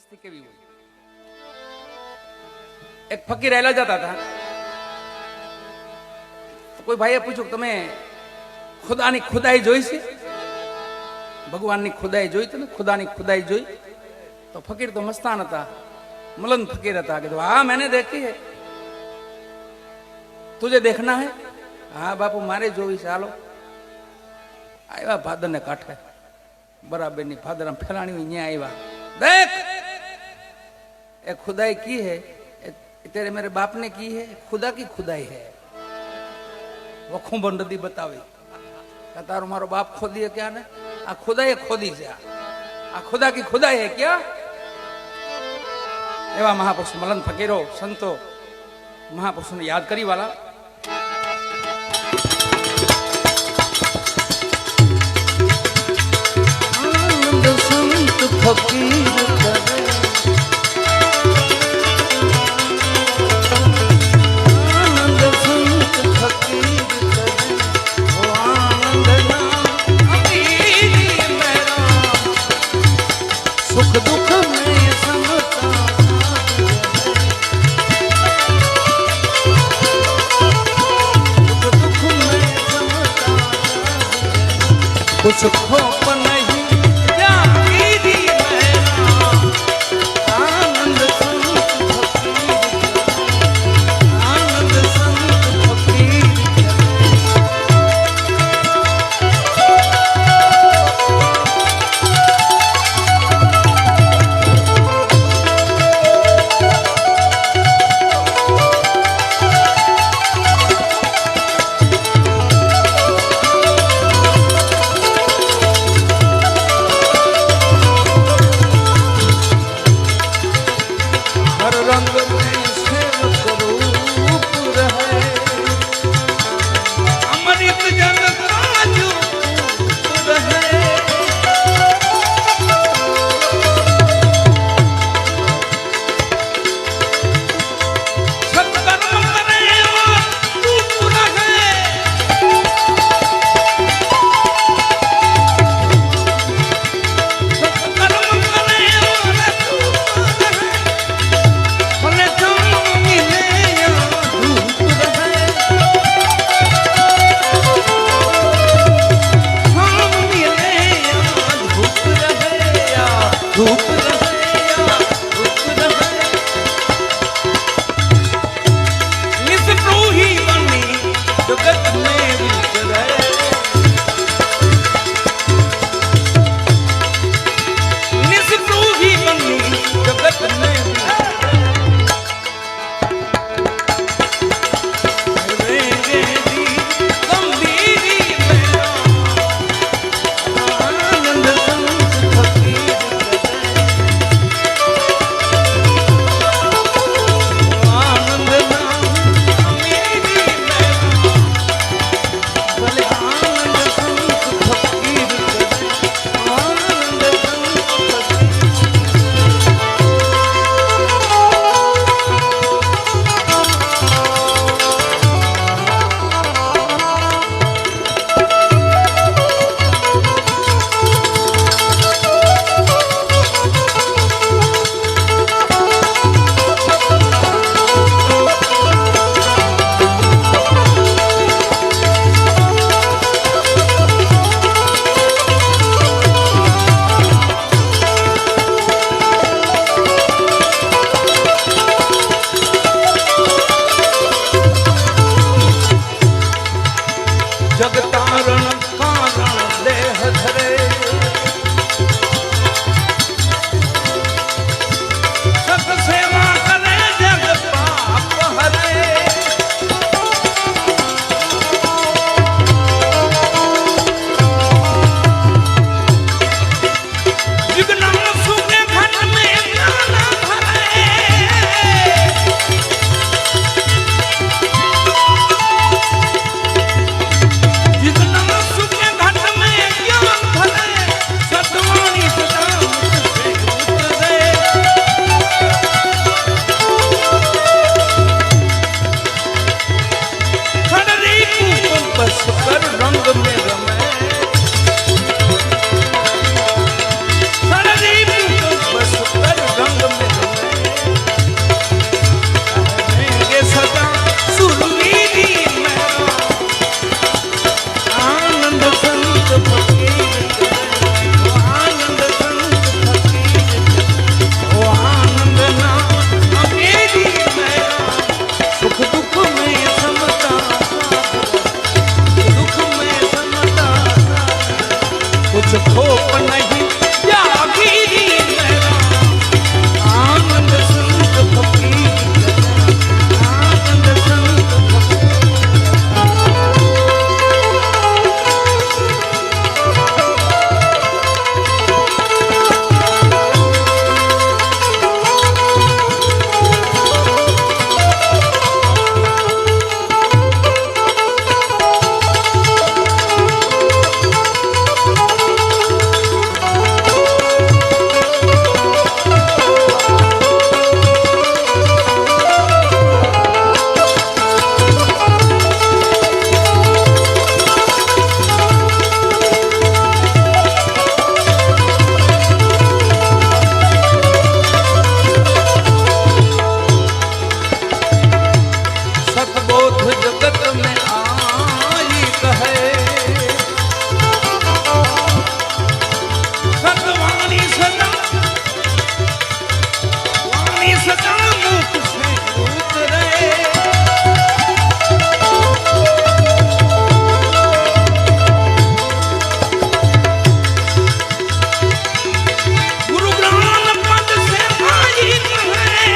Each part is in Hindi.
मस्ती केवी हुई। एक फकीर हेला जाता था तो कोई भाઈએ પૂછ્યું તમે ખુદાની ખુદાઈ જોઈ છે, ભગવાનની ખુદાઈ જોઈ તમે ખુદાની ખુદાઈ જોઈ? तो फकीर तो मस्तान था, मलन फकीर था कि हाँ मैंने देखी है, तुझे देखना है? हाँ बापू मारे जोई चालो। आया भादर ने काठे बराबर नहीं भादर फैलानी हुई आया, देख ए खुदाई की है, तेरे मेरे बाप ने की है, खुदा की खुदाई है। वो खूब नदी बतावी तारो मारो बाप खोदी है क्या ने? आ खुदाई खोदी से आ खुदा की खुदाई है क्या? एवा महापुरुष मलन फकीरो संतो महापुरुष ने याद करी वाला। आनंद संत फकीर करे, आनंद संत फकीर करे, वो आनंद नाम अमीरी मेरा, सुख दुख में समता कुछ खोप नहीं जागीरी मेरा, आनंद संत फकीर, आनंद संत फकीर। जगत में आई कहे सतवाणी सदा वाणी सदा मुख से उतरे गुरु ज्ञान पद से आई कहे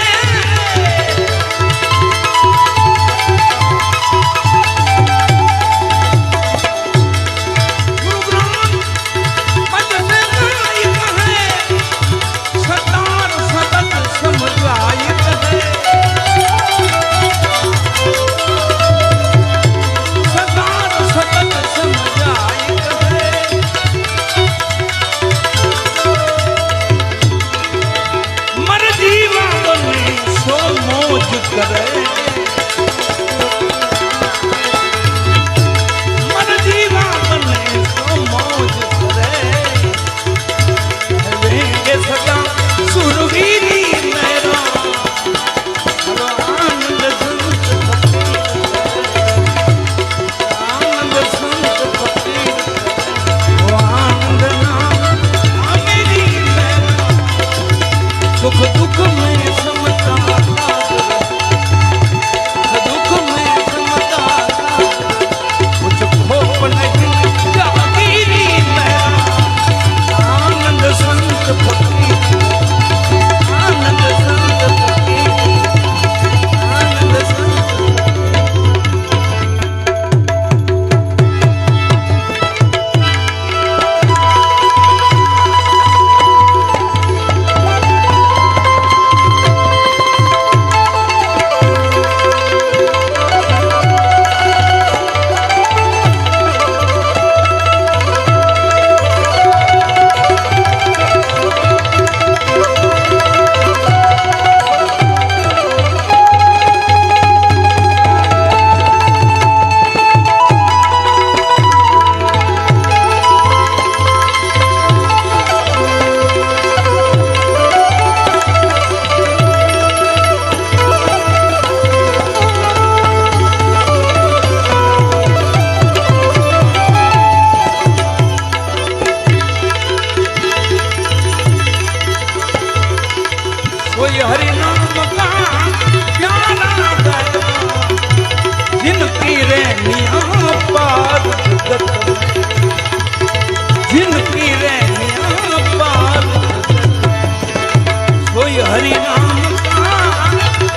हरि नाम का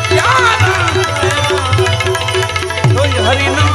प्यारा, हरि नाम